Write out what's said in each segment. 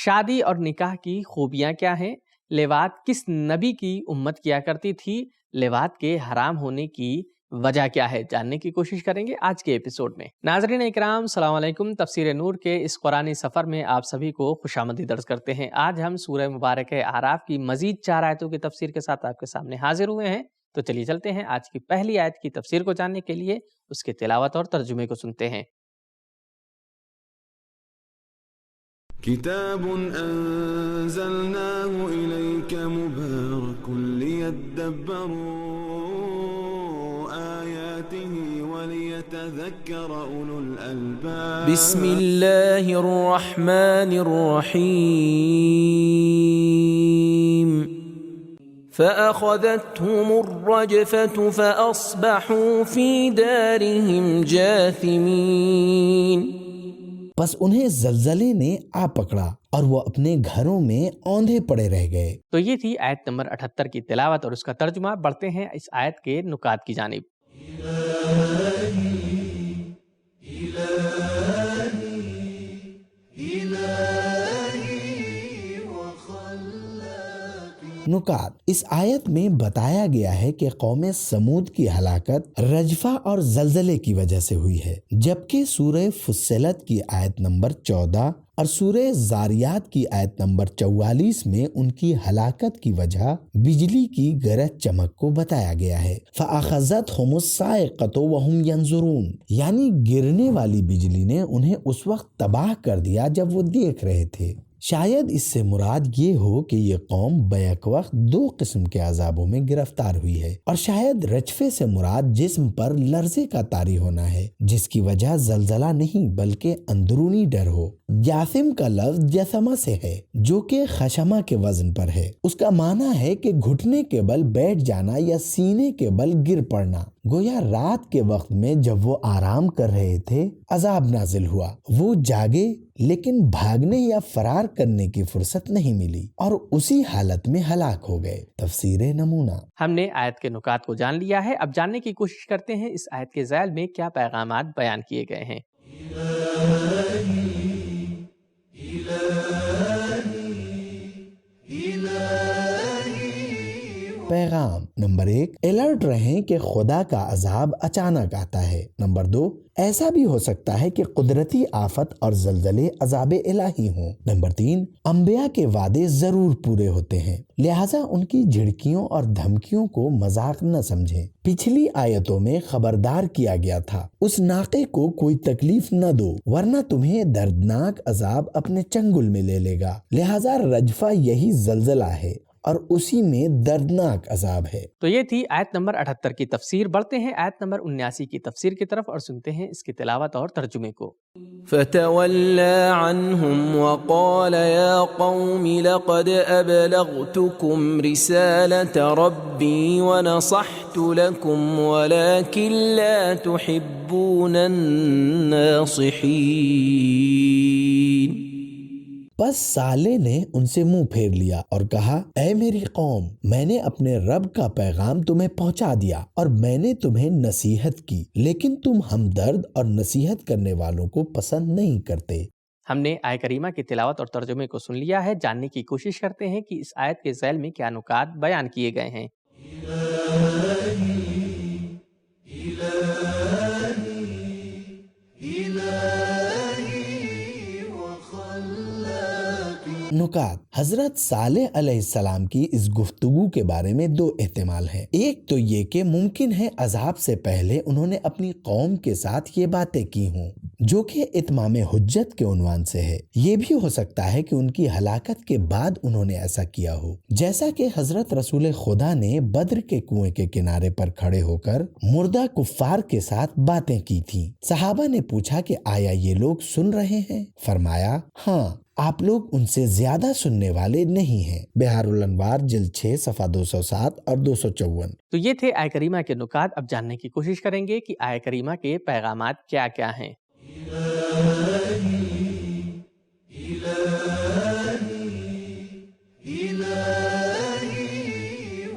شادی اور نکاح کی خوبیاں کیا ہیں؟ لیوات کس نبی کی امت کیا کرتی تھی؟ لیوات کے حرام ہونے کی وجہ کیا ہے؟ جاننے کی کوشش کریں گے آج کے ایپیسوڈ میں۔ ناظرین اکرام، السلام علیکم۔ تفسیر نور کے اس قرآنی سفر میں آپ سبھی کو خوشامدید عرض کرتے ہیں۔ آج ہم سورہ مبارک اعراف کی مزید 4 آیتوں کی تفسیر کے ساتھ آپ کے سامنے حاضر ہوئے ہیں۔ تو چلیے چلتے ہیں آج کی پہلی آیت کی تفسیر کو جاننے کے لیے اس کے تلاوت اور ترجمے کو سنتے ہیں۔ کتاب انزلناه الیک مبارک لیدبروا آیاته ولیتذکر اولو الالباب۔ بسم اللہ الرحمن الرحیم۔ فأخذتهم الرجفة فأصبحوا في دارهم جاثمين۔ پس انہیں زلزلے نے آ پکڑا اور وہ اپنے گھروں میں اوندھے پڑے رہ گئے۔ تو یہ تھی آیت نمبر 78 کی تلاوت اور اس کا ترجمہ۔ بڑھتے ہیں اس آیت کے نکات کی جانب۔ نکات: اس آیت میں بتایا گیا ہے کہ قوم سمود کی ہلاکت رجفہ اور زلزلے کی وجہ سے ہوئی ہے، جبکہ سورہ فصلت کی آیت نمبر 14 اور سورہ زاریات کی آیت نمبر 44 میں ان کی ہلاکت کی وجہ بجلی کی گرج چمک کو بتایا گیا ہے۔ فَأَخَذَتْهُمُ الصَّاعِقَةُ وَهُمْ يَنظُرُونَ، یعنی گرنے والی بجلی نے انہیں اس وقت تباہ کر دیا جب وہ دیکھ رہے تھے۔ شاید اس سے مراد یہ ہو کہ یہ قوم بیک وقت 2 قسم کے عذابوں میں گرفتار ہوئی ہے، اور شاید رجفے سے مراد جسم پر لرزے کا طاری ہونا ہے، جس کی وجہ زلزلہ نہیں بلکہ اندرونی ڈر ہو۔ جاثم کا لفظ جثمہ سے ہے جو کہ خشمہ کے وزن پر ہے۔ اس کا معنی ہے کہ گھٹنے کے بل بیٹھ جانا یا سینے کے بل گر پڑنا۔ گویا رات کے وقت میں جب وہ آرام کر رہے تھے عذاب نازل ہوا، وہ جاگے لیکن بھاگنے یا فرار کرنے کی فرصت نہیں ملی اور اسی حالت میں ہلاک ہو گئے۔ تفسیر نمونہ۔ ہم نے آیت کے نکات کو جان لیا ہے، اب جاننے کی کوشش کرتے ہیں اس آیت کے ذیل میں کیا پیغامات بیان کیے گئے ہیں۔ پیغام نمبر 1، الرٹ رہیں کہ خدا کا عذاب اچانک آتا ہے۔ نمبر 2، ایسا بھی ہو سکتا ہے کہ قدرتی آفت اور زلزلے عذاب الہی ہوں۔ نمبر 3، انبیاء کے وعدے ضرور پورے ہوتے ہیں، لہٰذا ان کی جھڑکیوں اور دھمکیوں کو مذاق نہ سمجھیں۔ پچھلی آیتوں میں خبردار کیا گیا تھا اس ناقے کو کوئی تکلیف نہ دو ورنہ تمہیں دردناک عذاب اپنے چنگل میں لے لے گا، لہٰذا رجفہ یہی زلزلہ ہے اور اسی میں دردناک عذاب ہے۔ تو یہ تھی آیت نمبر 78 کی تفسیر۔ بڑھتے ہیں آیت نمبر 79 کی تفسیر کی طرف اور سنتے ہیں اس کی تلاوت اور ترجمے کو۔ فَتَوَلَّى عَنْهُمْ وَقَالَ يَا قَوْمِ لَقَدْ أَبْلَغْتُكُمْ رِسَالَةَ رَبِّي وَنَصَحْتُ لَكُمْ وَلَكِنْ لَا تُحِبُّونَ النَّاصِحِينَ۔ پس صالح نے ان سے منہ پھیر لیا اور کہا، اے میری قوم، میں نے اپنے رب کا پیغام تمہیں پہنچا دیا اور میں نے تمہیں نصیحت کی، لیکن تم ہمدرد اور نصیحت کرنے والوں کو پسند نہیں کرتے۔ ہم نے آیت کریمہ کی تلاوت اور ترجمے کو سن لیا ہے، جاننے کی کوشش کرتے ہیں کہ اس آیت کے ذیل میں کیا نکات بیان کیے گئے ہیں۔ نکات: حضرت صالح علیہ السلام کی اس گفتگو کے بارے میں 2 احتمال ہیں۔ ایک تو یہ کہ ممکن ہے عذاب سے پہلے انہوں نے اپنی قوم کے ساتھ یہ باتیں کی ہوں جو کہ اتمام حجت کے عنوان سے ہے۔ یہ بھی ہو سکتا ہے کہ ان کی ہلاکت کے بعد انہوں نے ایسا کیا ہو، جیسا کہ حضرت رسول خدا نے بدر کے کنویں کے کنارے پر کھڑے ہو کر مردہ کفار کے ساتھ باتیں کی تھیں۔ صحابہ نے پوچھا کہ آیا یہ لوگ سن رہے ہیں؟ فرمایا، ہاں، آپ لوگ ان سے زیادہ سننے والے نہیں ہیں۔ بہار الانوار جلد 6 صفحہ 207 اور 254۔ تو یہ تھے آیت کریمہ کے نکات۔ اب جاننے کی کوشش کریں گے کہ آیت کریمہ کے پیغامات کیا کیا ہیں۔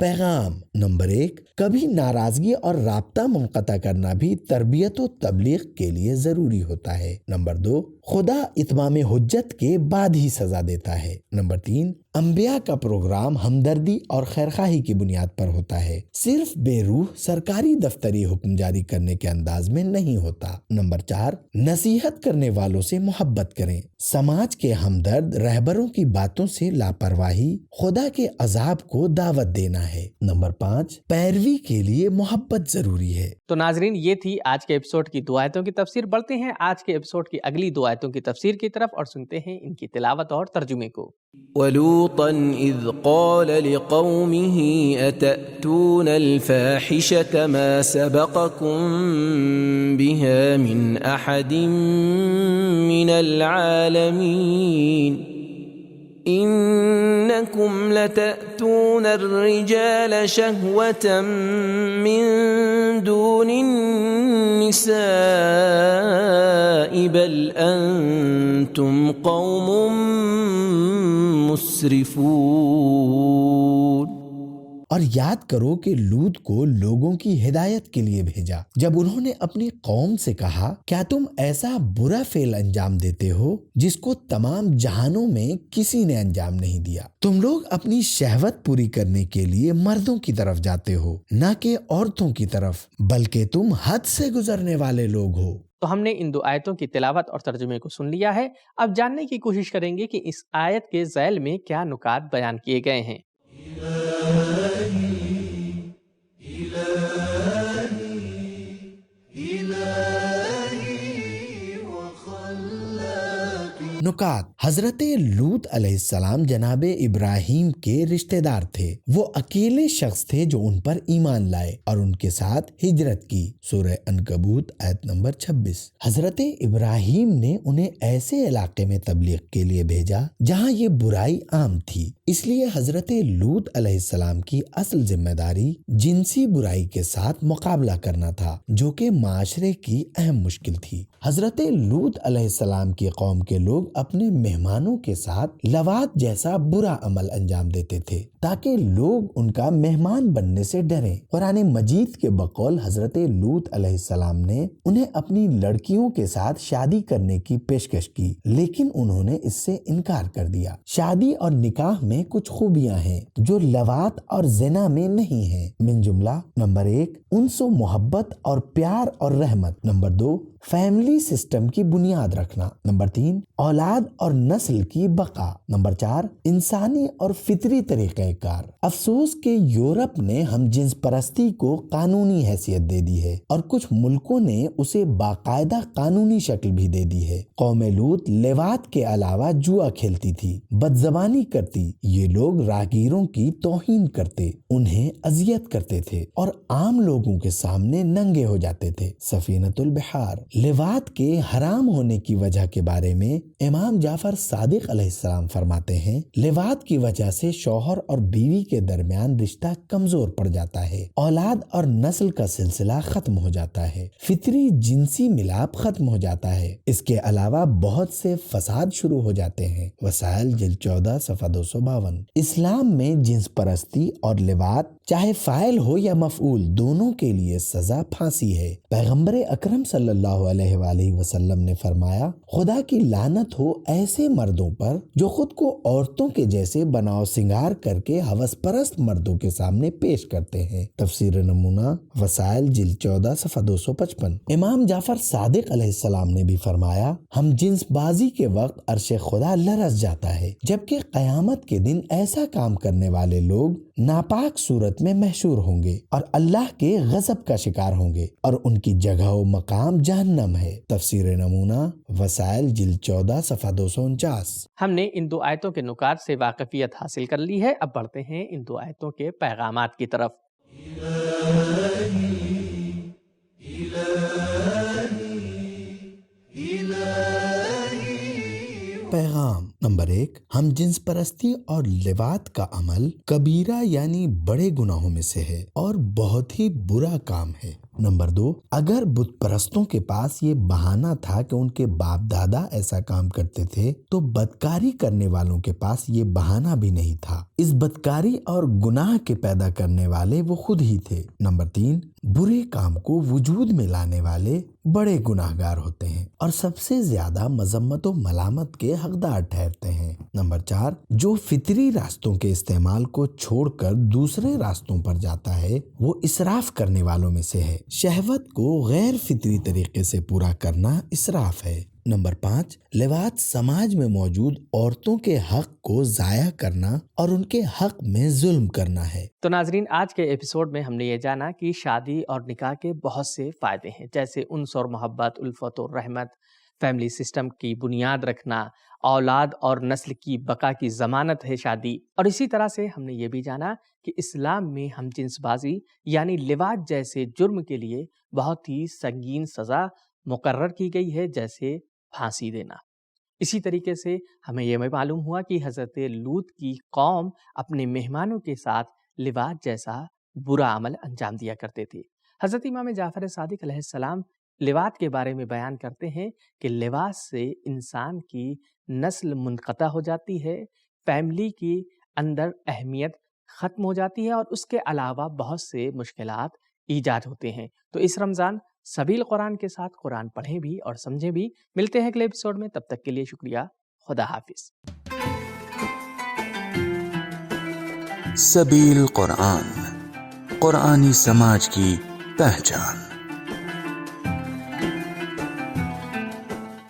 پیغام نمبر 1، کبھی ناراضگی اور رابطہ منقطع کرنا بھی تربیت و تبلیغ کے لیے ضروری ہوتا ہے۔ نمبر 2، خدا اتمام حجت کے بعد ہی سزا دیتا ہے۔ نمبر 3، انبیاء کا پروگرام ہمدردی اور خیرخواہی کی بنیاد پر ہوتا ہے، صرف بے روح سرکاری دفتری حکم جاری کرنے کے انداز میں نہیں ہوتا۔ نمبر 4، نصیحت کرنے والوں سے محبت کریں۔ سماج کے ہمدرد رہبروں کی باتوں سے لاپرواہی خدا کے عذاب کو دعوت دینا ہے۔ نمبر 5، پیروی کے لیے محبت ضروری ہے۔ تو ناظرین، یہ تھی آج کے ایپیسوڈ کی 2 آیتوں کی تفسیر۔ بڑھتے ہیں آج کے ایپیسوڈ کی اگلی 2 آیتوں کی تفسیر کی طرف اور سنتے ہیں ان کی تلاوت اور ترجمے کو۔ وَلُوطًا إِذْ قَالَ لِقَوْمِهِ أَتَأْتُونَ الْفَاحِشَةَ مَا سَبَقَكُم بِهَا مِنْ أَحَدٍ مِّنَ الْعَالَمِينَ إِنَّكُمْ لَتَأْتُونَ الرِّجَالَ شَهْوَةً مِّن دُونِ النِّسَاءِ بَلْ أَنْتُمْ قَوْمٌ مسرفون۔ اور یاد کرو کہ لوط کو لوگوں کی ہدایت کے لیے بھیجا جب انہوں نے اپنی قوم سے کہا، کیا تم ایسا برا فعل انجام دیتے ہو جس کو تمام جہانوں میں کسی نے انجام نہیں دیا؟ تم لوگ اپنی شہوت پوری کرنے کے لیے مردوں کی طرف جاتے ہو، نہ کہ عورتوں کی طرف، بلکہ تم حد سے گزرنے والے لوگ ہو۔ تو ہم نے ان 2 آیتوں کی تلاوت اور ترجمے کو سن لیا ہے۔ اب جاننے کی کوشش کریں گے کہ اس آیت کے ذیل میں کیا نکات بیان کیے گئے ہیں۔ نکات: حضرت لوط علیہ السلام جناب ابراہیم کے رشتہ دار تھے۔ وہ اکیلے شخص تھے جو ان پر ایمان لائے اور ان کے ساتھ ہجرت کی۔ سورہ عنکبوت آیت نمبر 26۔ حضرت ابراہیم نے انہیں ایسے علاقے میں تبلیغ کے لیے بھیجا جہاں یہ برائی عام تھی، اس لیے حضرت لوط علیہ السلام کی اصل ذمہ داری جنسی برائی کے ساتھ مقابلہ کرنا تھا، جو کہ معاشرے کی اہم مشکل تھی۔ حضرت لوط علیہ السلام کی قوم کے لوگ اپنے مہمانوں کے ساتھ لواط جیسا برا عمل انجام دیتے تھے تاکہ لوگ ان کا مہمان بننے سے ڈریں۔ قرآن مجید کے بقول حضرت لوط علیہ السلام نے انہیں اپنی لڑکیوں کے ساتھ شادی کرنے کی پیشکش کی، لیکن انہوں نے اس سے انکار کر دیا۔ شادی اور نکاح میں کچھ خوبیاں ہیں جو لواط اور زنا میں نہیں ہیں، من جملہ: نمبر 1، انس و محبت اور پیار اور رحمت۔ نمبر 2، فیملی سسٹم کی بنیاد رکھنا۔ نمبر 3، اولاد اور نسل کی بقا۔ نمبر 4، انسانی اور فطری طریقہ کار۔ افسوس کہ یورپ نے ہم جنس پرستی کو قانونی حیثیت دے دی ہے اور کچھ ملکوں نے اسے باقاعدہ قانونی شکل بھی دے دی ہے۔ قوم لوط لواط کے علاوہ جوا کھیلتی تھی، بدزبانی کرتی، یہ لوگ راہگیروں کی توہین کرتے، انہیں اذیت کرتے تھے اور عام لوگوں کے سامنے ننگے ہو جاتے تھے۔ سفینۃ البحار۔ لواط کے حرام ہونے کی وجہ کے بارے میں امام جعفر صادق علیہ السلام فرماتے ہیں، لواط کی وجہ سے شوہر اور بیوی کے درمیان رشتہ کمزور پڑ جاتا ہے، اولاد اور نسل کا سلسلہ ختم ہو جاتا ہے، فطری جنسی ملاپ ختم ہو جاتا ہے۔ اس کے علاوہ بہت سے فساد شروع ہو جاتے ہیں۔ وسائل جلد 14 صفحہ 252۔ اسلام میں جنس پرستی اور لواط چاہے فاعل ہو یا مفعول، دونوں کے لیے سزا پھانسی ہے۔ پیغمبر اکرم صلی اللہ علیہ وآلہ وسلم نے فرمایا، خدا کی لعنت ہو ایسے مردوں پر جو خود کو عورتوں کے جیسے بناؤ سنگار کر کے ہوس پرست مردوں کے سامنے پیش کرتے ہیں۔ تفسیر نمونہ وسائل جلد 14 صفحہ 255۔ امام جعفر صادق علیہ السلام نے بھی فرمایا، ہم جنس بازی کے وقت عرش خدا لرز جاتا ہے، جبکہ قیامت کے دن ایسا کام کرنے والے لوگ ناپاک صورت میں محشور ہوں گے اور اللہ کے غضب کا شکار ہوں گے اور ان کی جگہ و مقام جہنم ہے۔ تفسیر نمونہ وسائل جلد 14 صفحہ 249۔ ہم نے ان 2 آیتوں کے نکات سے واقفیت حاصل کر لی ہے۔ اب بڑھتے ہیں ان 2 آیتوں کے پیغامات کی طرف۔ پیغام نمبر 1، ہم جنس پرستی اور لواط کا عمل کبیرہ یعنی بڑے گناہوں میں سے ہے اور بہت ہی برا کام ہے۔ نمبر 2، اگر بت پرستوں کے پاس یہ بہانہ تھا کہ ان کے باپ دادا ایسا کام کرتے تھے، تو بدکاری کرنے والوں کے پاس یہ بہانہ بھی نہیں تھا۔ اس بدکاری اور گناہ کے پیدا کرنے والے وہ خود ہی تھے۔ نمبر 3، برے کام کو وجود میں لانے والے بڑے گناہگار ہوتے ہیں اور سب سے زیادہ مذمت و ملامت کے حقدار ٹھہرتے ہیں۔ نمبر 4، جو فطری راستوں کے استعمال کو چھوڑ کر دوسرے راستوں پر جاتا ہے وہ اسراف کرنے والوں میں سے ہے۔ شہوت کو غیر فطری طریقے سے پورا کرنا اسراف ہے۔ نمبر 5، لواط سماج میں موجود عورتوں کے حق کو ضائع کرنا اور ان کے حق میں ظلم کرنا ہے۔ تو ناظرین، آج کے ایپیسوڈ میں ہم نے یہ جانا کہ شادی اور نکاح کے بہت سے فائدے ہیں، جیسے انس اور محبت، الفت اور رحمت، فیملی سسٹم کی بنیاد رکھنا، اولاد اور نسل کی بقا کی ضمانت ہے شادی۔ اور اسی طرح سے ہم نے یہ بھی جانا کہ اسلام میں ہم جنس بازی یعنی لواط جیسے جرم کے لیے بہت ہی سنگین سزا مقرر کی گئی ہے، جیسے پھانسی دینا۔ اسی طریقے سے ہمیں یہ معلوم ہوا کہ حضرت لوط کی قوم اپنے مہمانوں کے ساتھ لواط جیسا برا عمل انجام دیا کرتے تھے۔ حضرت امام جعفر صادق علیہ السلام لواط کے بارے میں بیان کرتے ہیں کہ لواط سے انسان کی نسل منقطع ہو جاتی ہے، فیملی کی اندر اہمیت ختم ہو جاتی ہے اور اس کے علاوہ بہت سے مشکلات ایجاد ہوتے ہیں۔ تو اس رمضان سبیل قرآن کے ساتھ قرآن پڑھیں بھی اور سمجھیں بھی۔ ملتے ہیں اگلے ایپیسوڈ میں، تب تک کے لیے شکریہ، خدا حافظ۔ سبیل قرآن، قرآنی سماج کی پہچان۔